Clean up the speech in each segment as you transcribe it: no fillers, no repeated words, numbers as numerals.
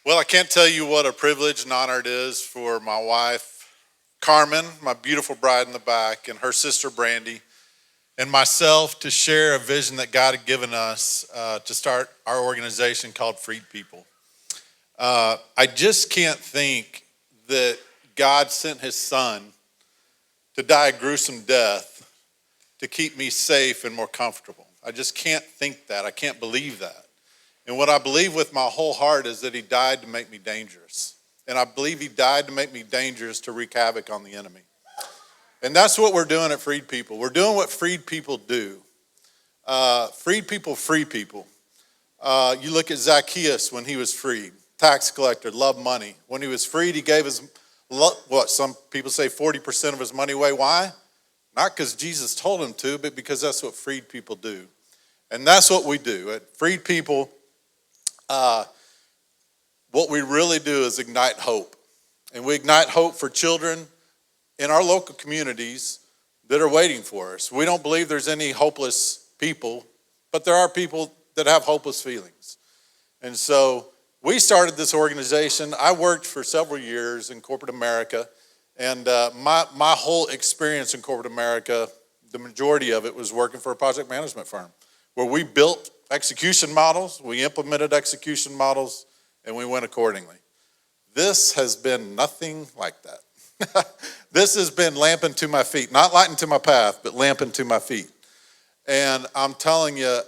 Well, I can't tell you what a privilege and honor it is for my wife, Carmen, my beautiful bride in the back, and her sister, Brandy, and myself to share a vision that God had given us to start our organization called Freed People. I just can't think that God sent his son to die a gruesome death to keep me safe and more comfortable. I just can't think that. I can't believe that. And what I believe with my whole heart is that he died to make me dangerous. And I believe he died to make me dangerous to wreak havoc on the enemy. And that's what we're doing at Freed People. We're doing what freed people do. Freed people free people. You look at Zacchaeus when he was freed. Tax collector, loved money. When he was freed, he gave his, what some people say 40% of his money away. Why? Not because Jesus told him to, but because that's what freed people do. And that's what we do. At Freed People, what we really do is ignite hope. And we ignite hope for children in our local communities that are waiting for us. We don't believe there's any hopeless people, but there are people that have hopeless feelings. And so we started this organization. I worked for several years in corporate America, and my whole experience in corporate America, the majority of it was working for a project management firm where we built execution models, we implemented execution models, and we went accordingly. This has been nothing like that. This has been lamp unto my feet, not light unto my path, but lamp unto my feet. And I'm telling you,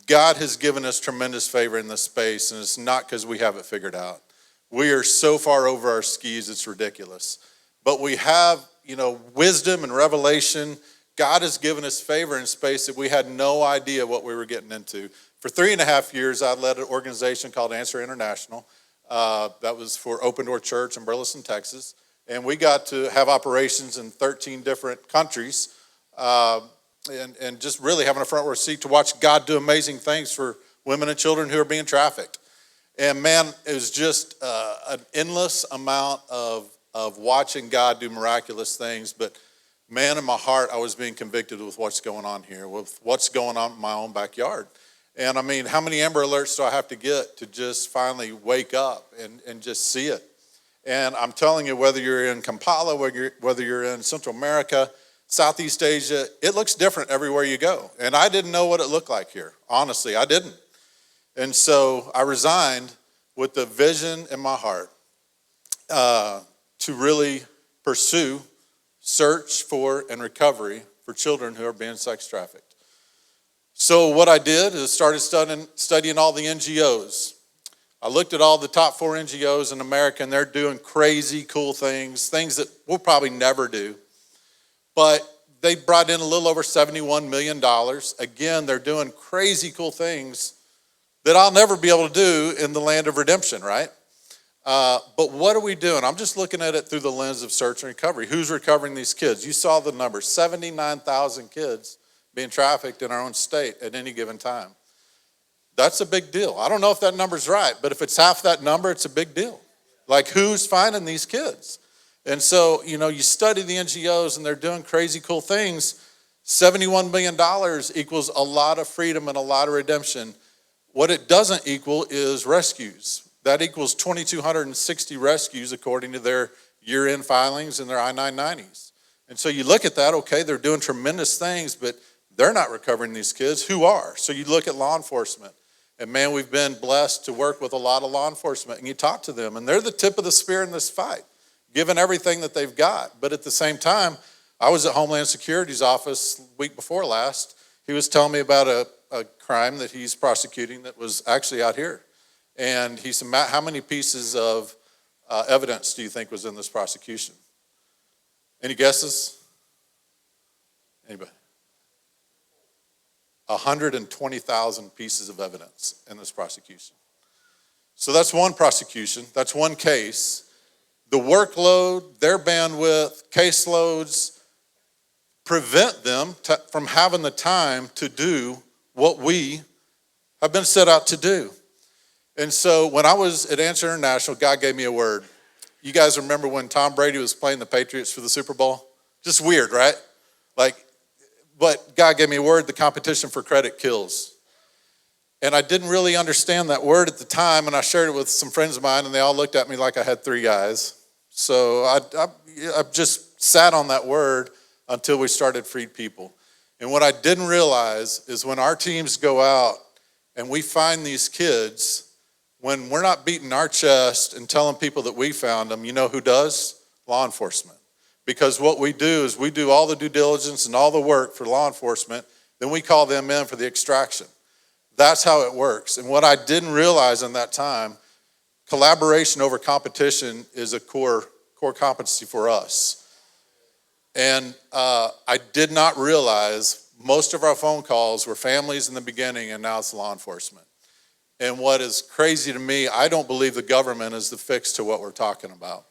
God has given us tremendous favor in this space, and it's not because we have it figured out. We are so far over our skis, it's ridiculous. But we have, wisdom and revelation. God has given us favor in space that we had no idea what we were getting into. For 3.5 years, I led an organization called Answer International. That was for Open Door Church in Burleson, Texas. And we got to have operations in 13 different countries and just really having a front row seat to watch God do amazing things for women and children who are being trafficked. And man, it was just an endless amount of watching God do miraculous things. But man, in my heart, I was being convicted with what's going on here, with what's going on in my own backyard. And I mean, how many Amber Alerts do I have to get to just finally wake up and just see it? And I'm telling you, whether you're in Kampala, whether you're in Central America, Southeast Asia, it looks different everywhere you go. And I didn't know what it looked like here. Honestly, I didn't. And so I resigned with the vision in my heart to really pursue search for and recovery for children who are being sex trafficked. So what I did is started studying all the NGOs. I looked at all the top 4 NGOs in America, and they're doing crazy cool things that we'll probably never do. But they brought in a little over $71 million. Again, they're doing crazy cool things that I'll never be able to do in the land of redemption, right? But what are we doing? I'm just looking at it through the lens of search and recovery. Who's recovering these kids? You saw the numbers, 79,000 kids being trafficked in our own state at any given time. That's a big deal. I don't know if that number's right, but if it's half that number, it's a big deal. Like, who's finding these kids? And so, you study the NGOs and they're doing crazy cool things. $71 million equals a lot of freedom and a lot of redemption. What it doesn't equal is rescues. That equals 2,260 rescues according to their year-end filings and their I-990s. And so you look at that, okay, they're doing tremendous things, but they're not recovering these kids. Who are? So you look at law enforcement. And man, we've been blessed to work with a lot of law enforcement. And you talk to them, and they're the tip of the spear in this fight, given everything that they've got. But at the same time, I was at Homeland Security's office week before last. He was telling me about a crime that he's prosecuting that was actually out here. And he said, Matt, how many pieces of evidence do you think was in this prosecution? Any guesses? Anybody? 120,000 pieces of evidence in this prosecution. So that's one prosecution. That's one case. The workload, their bandwidth, caseloads prevent them from having the time to do what we have been set out to do. And so when I was at Answer International, God gave me a word. You guys remember when Tom Brady was playing the Patriots for the Super Bowl? Just weird, right? But God gave me a word, the competition for credit kills. And I didn't really understand that word at the time, and I shared it with some friends of mine, and they all looked at me like I had three eyes. So I just sat on that word until we started Freed People. And what I didn't realize is when our teams go out and we find these kids, when we're not beating our chest and telling people that we found them, you know who does? Law enforcement. Because what we do is we do all the due diligence and all the work for law enforcement, then we call them in for the extraction. That's how it works. And what I didn't realize in that time, collaboration over competition is a core competency for us. And I did not realize most of our phone calls were families in the beginning, and now it's law enforcement. And what is crazy to me, I don't believe the government is the fix to what we're talking about.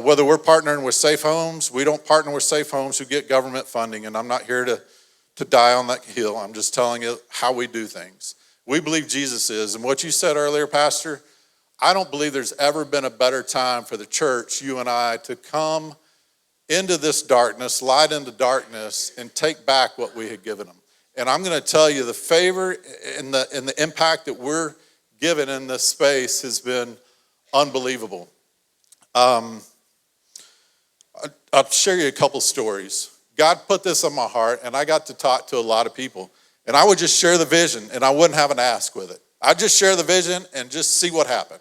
Whether we're partnering with Safe Homes, we don't partner with Safe Homes who get government funding, and I'm not here to die on that hill. I'm just telling you how we do things. We believe Jesus is, and what you said earlier, Pastor, I don't believe there's ever been a better time for the church, you and I, to come into this darkness, light into darkness, and take back what we had given them. And I'm going to tell you, the favor and the impact that we're given in this space has been unbelievable. I'll share you a couple stories. God put this on my heart, and I got to talk to a lot of people. And I would just share the vision, and I wouldn't have an ask with it. I'd just share the vision and just see what happened.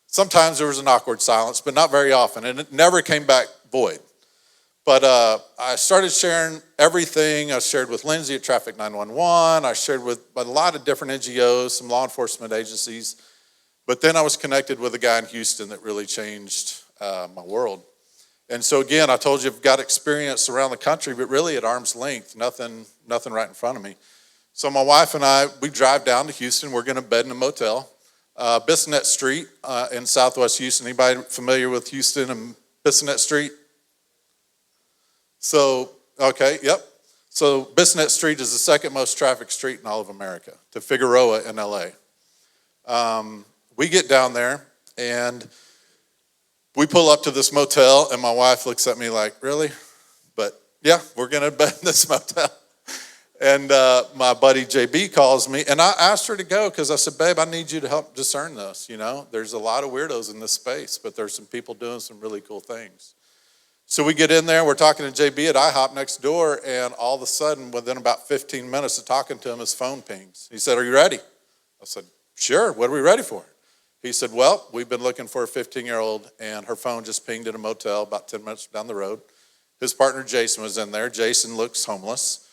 Sometimes there was an awkward silence, but not very often, and it never came back void. But I started sharing everything. I shared with Lindsay at Traffic 911. I shared with a lot of different NGOs, some law enforcement agencies. But then I was connected with a guy in Houston that really changed my world. And so again, I told you I've got experience around the country, but really at arm's length, nothing right in front of me. So my wife and I, we drive down to Houston. We're going to bed in a motel. Bissonnette Street in Southwest Houston. Anybody familiar with Houston and Bissonnette Street? So, okay, yep. So Bissonnette Street is the second most trafficked street in all of America, to Figueroa in LA. We get down there, and we pull up to this motel, and my wife looks at me like, really? But yeah, we're going to bed in this motel. And my buddy JB calls me, and I asked her to go because I said, babe, I need you to help discern this. You know, there's a lot of weirdos in this space, but there's some people doing some really cool things. So we get in there, we're talking to JB at IHOP next door, and all of a sudden, within about 15 minutes of talking to him, his phone pings. He said, are you ready? I said, sure, what are we ready for? He said, well, we've been looking for a 15-year-old, and her phone just pinged at a motel about 10 minutes down the road. His partner, Jason, was in there. Jason looks homeless.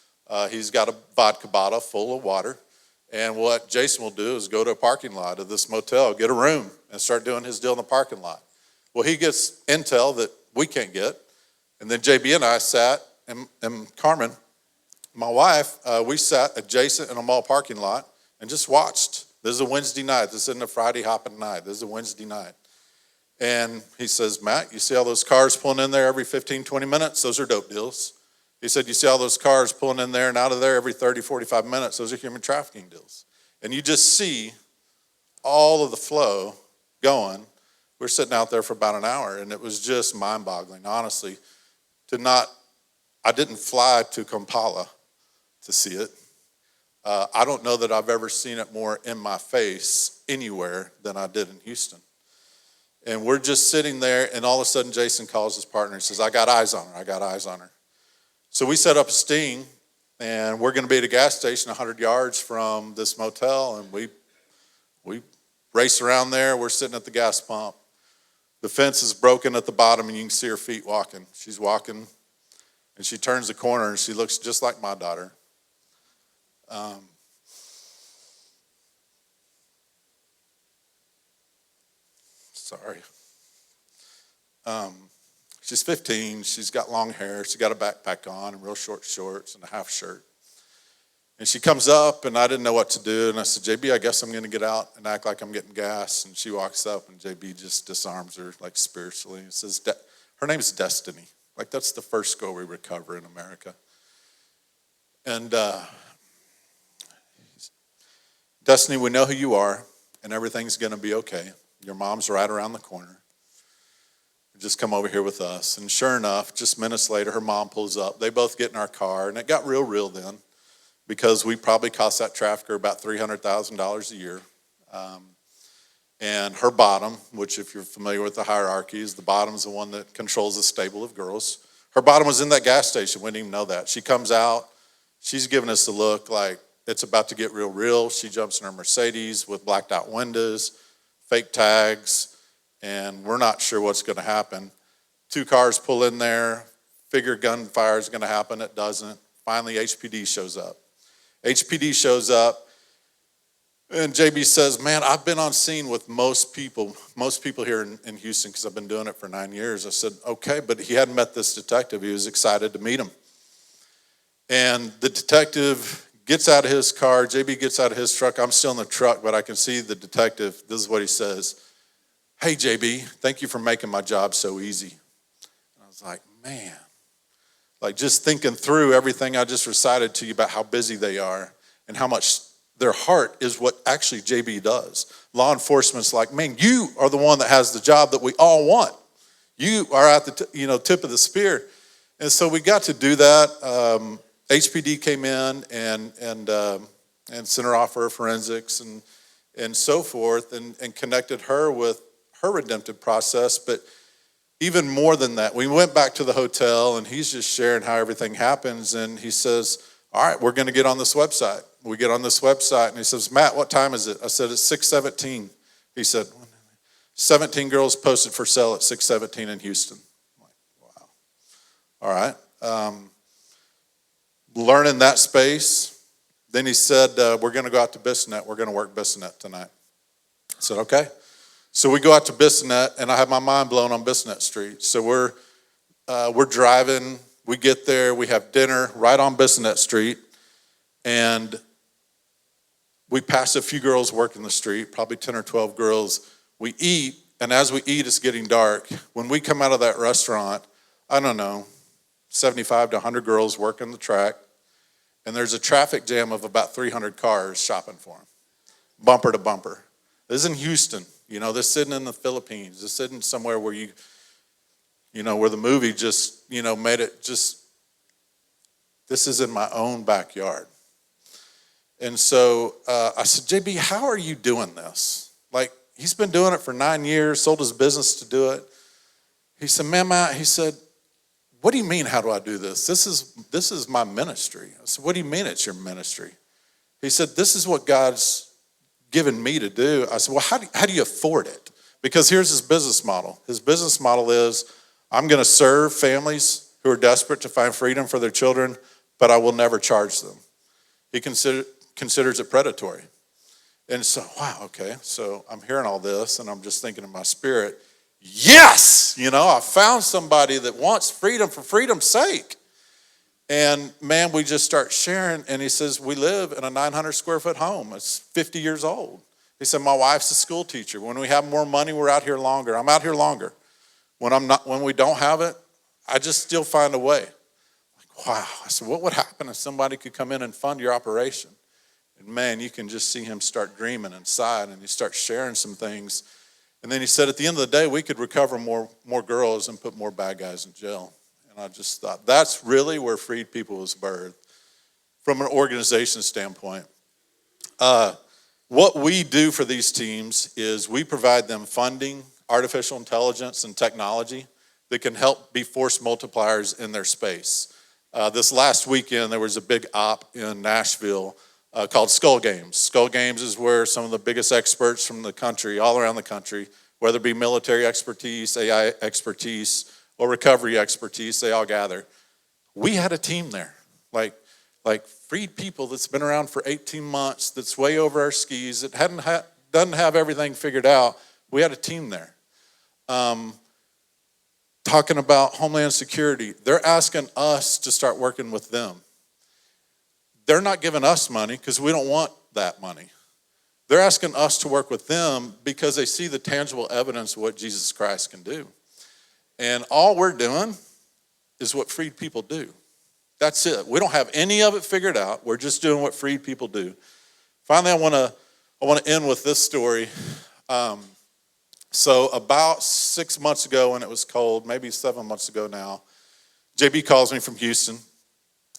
He's got a vodka bottle full of water. And what Jason will do is go to a parking lot of this motel, get a room, and start doing his deal in the parking lot. Well, he gets intel that we can't get. And then JB and I sat, and Carmen, my wife, we sat adjacent in a mall parking lot and just watched. This is a Wednesday night. This isn't a Friday hopping night. This is a Wednesday night. And he says, Matt, you see all those cars pulling in there every 15, 20 minutes? Those are dope deals. He said, you see all those cars pulling in there and out of there every 30, 45 minutes? Those are human trafficking deals. And you just see all of the flow going. We're sitting out there for about an hour, and it was just mind-boggling, honestly. I didn't fly to Kampala to see it. I don't know that I've ever seen it more in my face anywhere than I did in Houston. And we're just sitting there, and all of a sudden Jason calls his partner and says, I got eyes on her. So we set up a sting, and we're going to be at a gas station 100 yards from this motel, and we race around there. We're sitting at the gas pump. The fence is broken at the bottom, and you can see her feet walking. She's walking, and she turns the corner, and she looks just like my daughter. Sorry. She's 15. She's got long hair. She's got a backpack on and real short shorts and a half shirt. And she comes up, and I didn't know what to do. And I said, JB, I guess I'm going to get out and act like I'm getting gas. And she walks up, and JB just disarms her, like spiritually. And says, her name is Destiny. Like, that's the first girl we recover in America. And Destiny, we know who you are, and everything's going to be okay. Your mom's right around the corner. Just come over here with us. And sure enough, just minutes later, her mom pulls up. They both get in our car, and it got real then. because we probably cost that trafficker about $300,000 a year. And her bottom, which if you're familiar with the hierarchies, the bottom is the one that controls the stable of girls. Her bottom was in that gas station. We didn't even know that. She comes out. She's giving us the look like it's about to get real. She jumps in her Mercedes with blacked out windows, fake tags, and we're not sure what's going to happen. 2 cars pull in there, figure gunfire is going to happen. It doesn't. Finally, HPD shows up. HPD shows up, and JB says, man, I've been on scene with most people here in Houston because I've been doing it for 9 years. I said, okay, but he hadn't met this detective. He was excited to meet him. And the detective gets out of his car. JB gets out of his truck. I'm still in the truck, but I can see the detective. This is what he says. Hey, JB, thank you for making my job so easy. And I was like, man, like just thinking through everything I just recited to you about how busy they are and how much their heart is what actually JB does. Law enforcement's like, man, you are the one that has the job that we all want. You are at the tip of the spear. And so we got to do that. HPD came in and sent her off for her forensics and so forth and connected her with her redemptive process. But even more than that, we went back to the hotel and he's just sharing how everything happens. And he says, all right, we're going to get on this website. We get on this website and he says, Matt, what time is it? I said, it's 6:17. He said, 17 girls posted for sale at 6:17 in Houston. I'm like, wow. All right. Learning that space. Then he said, we're going to go out to Bissonnette. We're going to work Bissonnette tonight. I said, okay. So we go out to Bissonnette, and I have my mind blown on Bissonnette Street. So we're driving. We get there. We have dinner right on Bissonnette Street. And we pass a few girls working the street, probably 10 or 12 girls. We eat, and as we eat, it's getting dark. When we come out of that restaurant, I don't know, 75 to 100 girls working the track, and there's a traffic jam of about 300 cars shopping for them, bumper to bumper. This is in Houston. They're sitting in the Philippines. They're sitting somewhere where where the movie just, made it just, this is in my own backyard. And so I said, JB, how are you doing this? Like, he's been doing it for 9 years, sold his business to do it. He said, man, Matt, he said, what do you mean, how do I do this? This is my ministry. I said, what do you mean it's your ministry? He said, this is what God's given me to do. I said, well, how do you afford it? Because here's his business model. His business model is, I'm going to serve families who are desperate to find freedom for their children, but I will never charge them. He considers it predatory. And so, wow, okay. So I'm hearing all this, and I'm just thinking in my spirit, yes, I found somebody that wants freedom for freedom's sake. And man, we just start sharing, and he says, we live in a 900 square foot home. It's 50 years old. He said, my wife's a school teacher. When we have more money, we're out here longer. I'm out here longer. When we don't have it, I just still find a way. Like, wow. I said, what would happen if somebody could come in and fund your operation? And man, you can just see him start dreaming inside, and he starts sharing some things. And then he said, at the end of the day, we could recover more girls and put more bad guys in jail. And I just thought, that's really where Freed People was birthed from an organization standpoint. What we do for these teams is we provide them funding, artificial intelligence, and technology that can help be force multipliers in their space. This last weekend, there was a big op in Nashville called Skull Games. Skull Games is where some of the biggest experts from the country, all around the country, whether it be military expertise, AI expertise, or recovery expertise, they all gather. We had a team there, like Freed People that's been around for 18 months, that's way over our skis, that doesn't have everything figured out. We had a team there. Talking about Homeland Security, they're asking us to start working with them. They're not giving us money because we don't want that money. They're asking us to work with them because they see the tangible evidence of what Jesus Christ can do. And all we're doing is what freed people do. That's it. We don't have any of it figured out. We're just doing what freed people do. Finally, I want to end with this story. So about 6 months ago when it was cold, maybe 7 months ago now, JB calls me from Houston.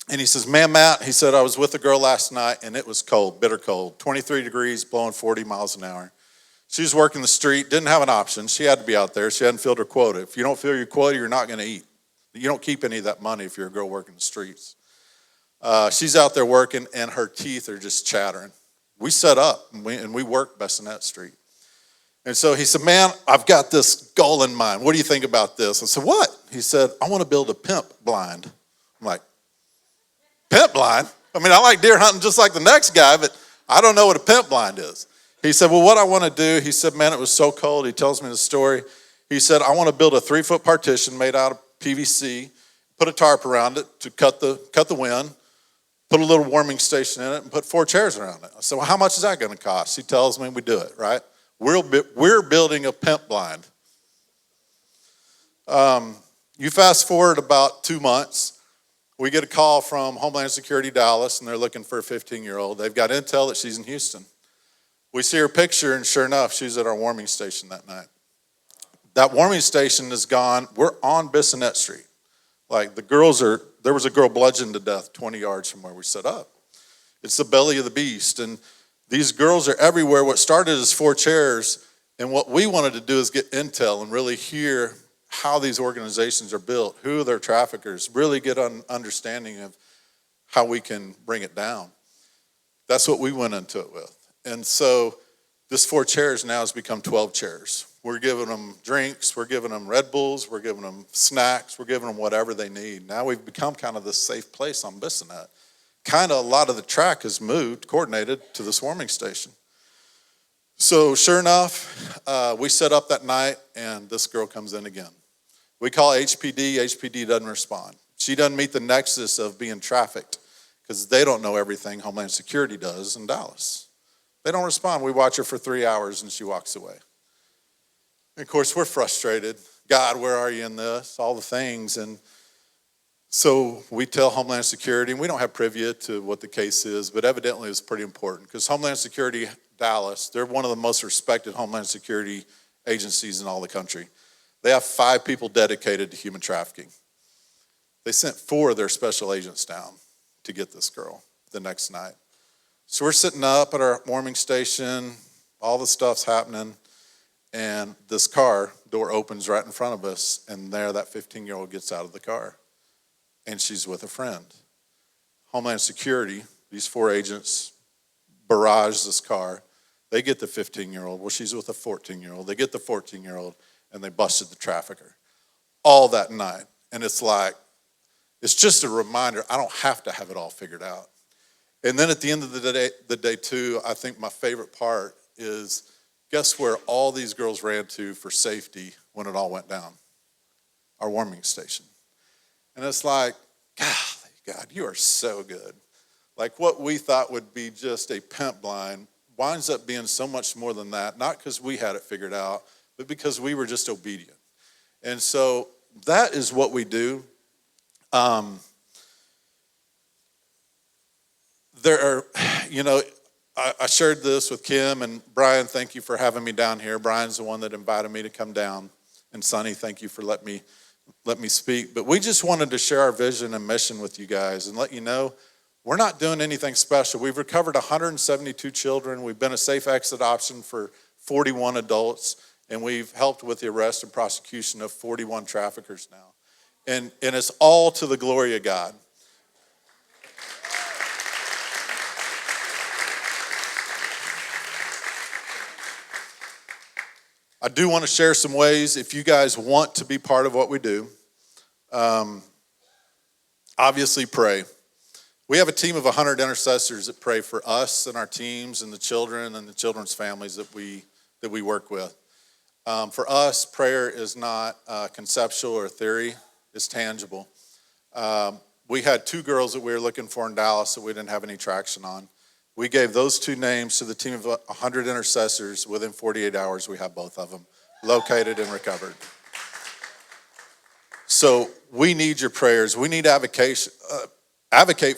And he says, man, Matt, he said, I was with a girl last night and it was cold, bitter cold, 23 degrees, blowing 40 miles an hour. She was working the street, didn't have an option. She had to be out there. She hadn't filled her quota. If you don't fill your quota, you're not going to eat. You don't keep any of that money if you're a girl working the streets. She's out there working and her teeth are just chattering. We set up and we worked Bassinet Street. And so he said, man, I've got this goal in mind. What do you think about this? I said, what? He said, I want to build a pimp blind. I'm like, pimp blind? I mean, I like deer hunting just like the next guy, but I don't know what a pimp blind is. He said, well, what I want to do, he said, man, it was so cold. He tells me the story. He said, I want to build a 3-foot partition made out of PVC, put a tarp around it to cut the wind, put a little warming station in it, and put 4 chairs around it. I said, well, how much is that going to cost? He tells me we do it, right? We're building a pimp blind. You fast forward about 2 months, we get a call from Homeland Security Dallas, and they're looking for a 15-year-old. They've got intel that she's in Houston. We see her picture, and sure enough, she's at our warming station that night. That warming station is gone. We're on Bassinet Street. Like there was a girl bludgeoned to death 20 yards from where we set up. It's the belly of the beast, and these girls are everywhere. What started as 4 chairs, and what we wanted to do is get intel and really hear how these organizations are built, who are their traffickers, really get an understanding of how we can bring it down. That's what we went into it with. And so this 4 chairs now has become 12 chairs. We're giving them drinks, we're giving them Red Bulls, we're giving them snacks, we're giving them whatever they need. Now we've become kind of this safe place on Bassinet. Kind of a lot of the track has moved, coordinated to this warming station. So sure enough, we set up that night and this girl comes in again. We call HPD, HPD doesn't respond. She doesn't meet the nexus of being trafficked because they don't know everything Homeland Security does in Dallas. They don't respond. We watch her for 3 hours and she walks away. And of course, we're frustrated. God, where are you in this? All the things. And so we tell Homeland Security, and we don't have privy to what the case is, but evidently it's pretty important because Homeland Security Dallas, they're one of the most respected Homeland Security agencies in all the country. They have 5 people dedicated to human trafficking. They sent 4 of their special agents down to get this girl the next night. So we're sitting up at our warming station, all the stuff's happening, and this car door opens right in front of us, and there that 15-year-old gets out of the car, and she's with a friend. Homeland Security, these 4 agents barrage this car. They get the 15-year-old. Well, she's with a 14-year-old. They get the 14-year-old, and they busted the trafficker. All that night. And it's like, it's just a reminder, I don't have to have it all figured out. And then at the end of the day too, I think my favorite part is, guess where all these girls ran to for safety when it all went down? Our warming station. And it's like, God, you are so good. Like what we thought would be just a pimp blind winds up being so much more than that, not because we had it figured out, but because we were just obedient. And so that is what we do. I shared this with Kim and Brian. Thank you for having me down here. Brian's the one that invited me to come down. And Sonny, thank you for let me speak. But we just wanted to share our vision and mission with you guys and let you know we're not doing anything special. We've recovered 172 children. We've been a safe exit option for 41 adults. And we've helped with the arrest and prosecution of 41 traffickers now. And it's all to the glory of God. I do want to share some ways if you guys want to be part of what we do. Obviously, pray. We have a team of 100 intercessors that pray for us and our teams and the children and the children's families that we work with. For us, prayer is not conceptual or theory. It's tangible. We had 2 girls that we were looking for in Dallas that we didn't have any traction on. We gave those 2 names to the team of 100 intercessors. Within 48 hours, we have both of them located and recovered. So we need your prayers. We need advocate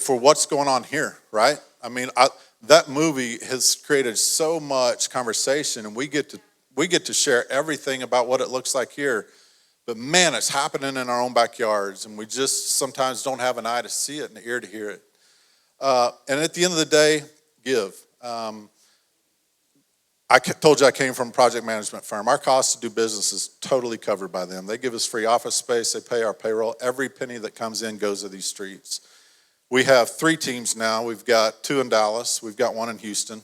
for what's going on here, right? I mean, that movie has created so much conversation, and we get to share everything about what it looks like here. But man, it's happening in our own backyards, and we just sometimes don't have an eye to see it and an ear to hear it. And at the end of the day, give. I told you I came from a project management firm. Our cost to do business is totally covered by them. They give us free office space. They pay our payroll. Every penny that comes in goes to these streets. We have 3 teams now. We've got 2 in Dallas. We've got 1 in Houston.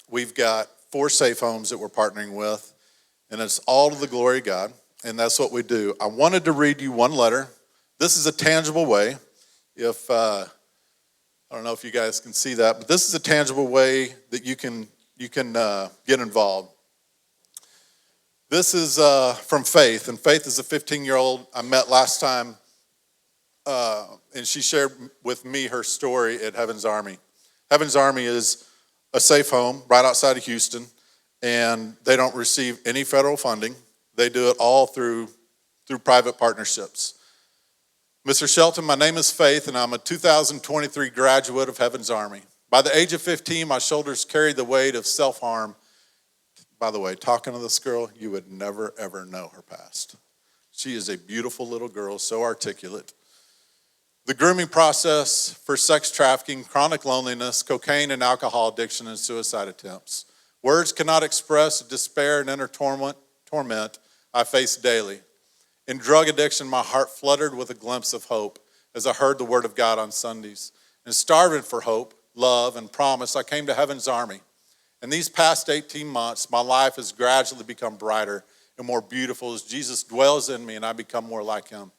We've got 4 safe homes that we're partnering with. And it's all to the glory of God. And that's what we do. I wanted to read you one letter. This is a tangible way. I don't know if you guys can see that, but this is a tangible way that you can get involved. This is from Faith, and Faith is a 15-year-old I met last time, and she shared with me her story at Heaven's Army. Heaven's Army is a safe home right outside of Houston, and they don't receive any federal funding. They do it all through private partnerships. Mr. Shelton, my name is Faith, and I'm a 2023 graduate of Heaven's Army. By the age of 15, my shoulders carried the weight of self-harm. By the way, talking to this girl, you would never, ever know her past. She is a beautiful little girl, so articulate. The grooming process for sex trafficking, chronic loneliness, cocaine and alcohol addiction, and suicide attempts. Words cannot express the despair and inner torment I face daily. In drug addiction, my heart fluttered with a glimpse of hope as I heard the word of God on Sundays. And starving for hope, love, and promise, I came to Heaven's Army. In these past 18 months, my life has gradually become brighter and more beautiful as Jesus dwells in me and I become more like him.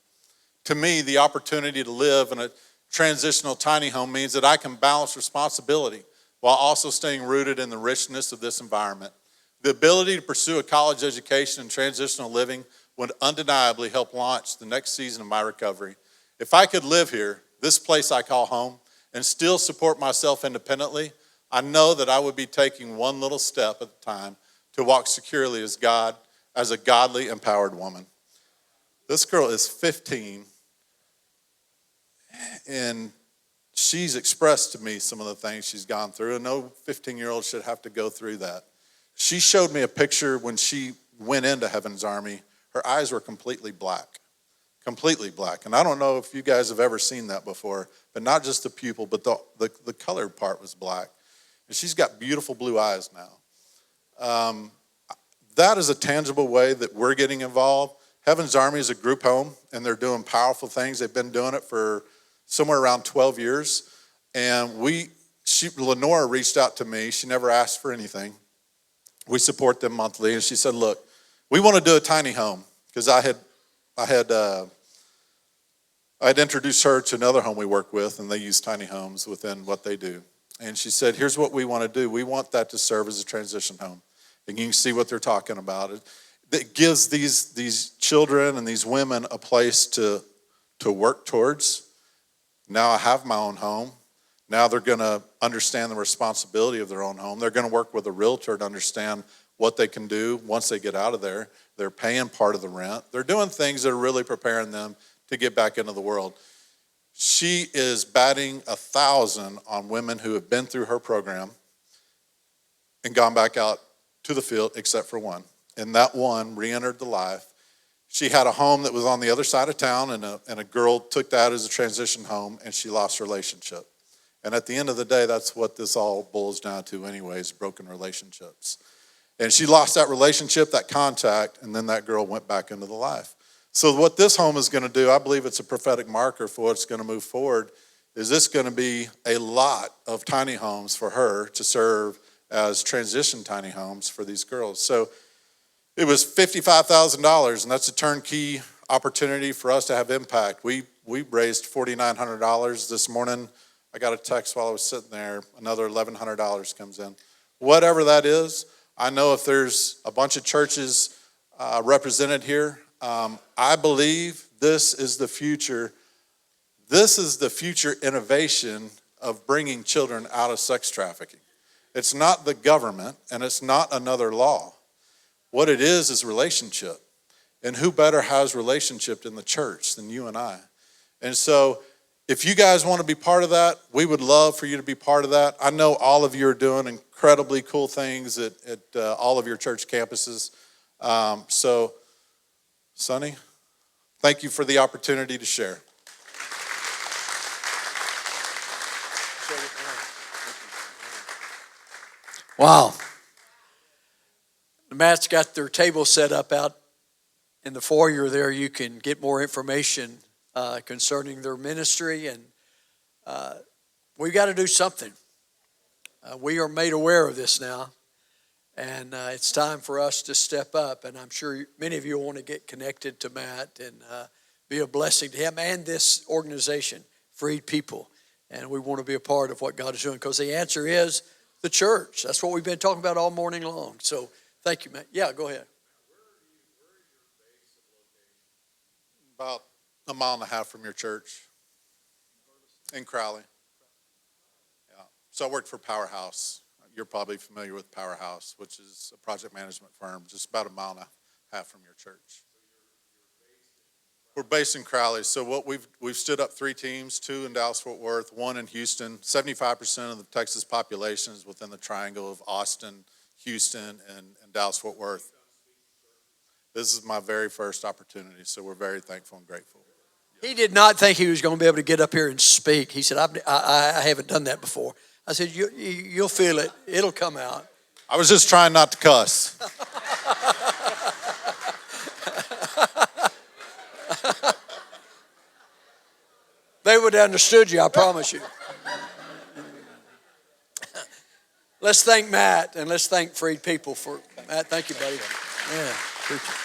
To me, the opportunity to live in a transitional tiny home means that I can balance responsibility while also staying rooted in the richness of this environment. The ability to pursue a college education and transitional living would undeniably help launch the next season of my recovery. If I could live here, this place I call home, and still support myself independently, I know that I would be taking one little step at a time to walk securely as a godly, empowered woman. This girl is 15, and she's expressed to me some of the things she's gone through, and no 15-year-old should have to go through that. She showed me a picture when she went into Heaven's Army. Her eyes were completely black. And I don't know if you guys have ever seen that before, but not just the pupil, but the colored part was black. And she's got beautiful blue eyes now. That is a tangible way that we're getting involved. Heaven's Army is a group home, and they're doing powerful things. They've been doing it for somewhere around 12 years. And Lenora reached out to me. She never asked for anything. We support them monthly. And she said, look, we want to do a tiny home, because I had introduced her to another home we work with, and they use tiny homes within what they do. And she said, here's what we want to do. We want that to serve as a transition home. And you can see what they're talking about. It gives these children and these women a place to work towards. Now I have my own home. Now they're going to understand the responsibility of their own home. They're going to work with a realtor to understand what they can do once they get out of there. They're paying part of the rent. They're doing things that are really preparing them to get back into the world. She is batting 1,000 on women who have been through her program and gone back out to the field, except for one. And that one re-entered the life. She had a home that was on the other side of town, and a girl took that as a transition home, and she lost her relationship. And at the end of the day, that's what this all boils down to anyways, broken relationships. And she lost that relationship, that contact, and then that girl went back into the life. So what this home is going to do, I believe it's a prophetic marker for what's going to move forward, is this going to be a lot of tiny homes for her to serve as transition tiny homes for these girls. So it was $55,000, and that's a turnkey opportunity for us to have impact. We raised $4,900 this morning. I got a text while I was sitting there, another $1,100 comes in. Whatever that is, I know if there's a bunch of churches represented here, I believe this is the future. This is the future innovation of bringing children out of sex trafficking. It's not the government, and it's not another law. What it is relationship. And who better has relationship in the church than you and I? And so if you guys want to be part of that, we would love for you to be part of that. I know all of you are doing incredibly cool things at all of your church campuses. So Sonny, thank you for the opportunity to share. Wow. Matt's got their table set up out in the foyer there. You can get more information concerning their ministry, and we've got to do something. We are made aware of this now, and it's time for us to step up, and I'm sure many of you want to get connected to Matt and be a blessing to him and this organization, Freed People, and we want to be a part of what God is doing, because the answer is the church. That's what we've been talking about all morning long. So thank you, Matt. Yeah, go ahead. About a mile and a half from your church in Crowley. Yeah. So I worked for Powerhouse. You're probably familiar with Powerhouse, which is a project management firm, just about a mile and a half from your church. We're based in Crowley. So what we've stood up 3 teams, 2 in Dallas-Fort Worth, 1 in Houston. 75% of the Texas population is within the triangle of Austin, Houston, and Dallas-Fort Worth. This is my very first opportunity, so we're very thankful and grateful. He did not think he was going to be able to get up here and speak. He said, I haven't done that before. I said, you'll feel it. It'll come out. I was just trying not to cuss. They would have understood you, I promise you. Let's thank Matt, and let's thank Freed People for Matt. Thank you, buddy. Yeah, appreciate it.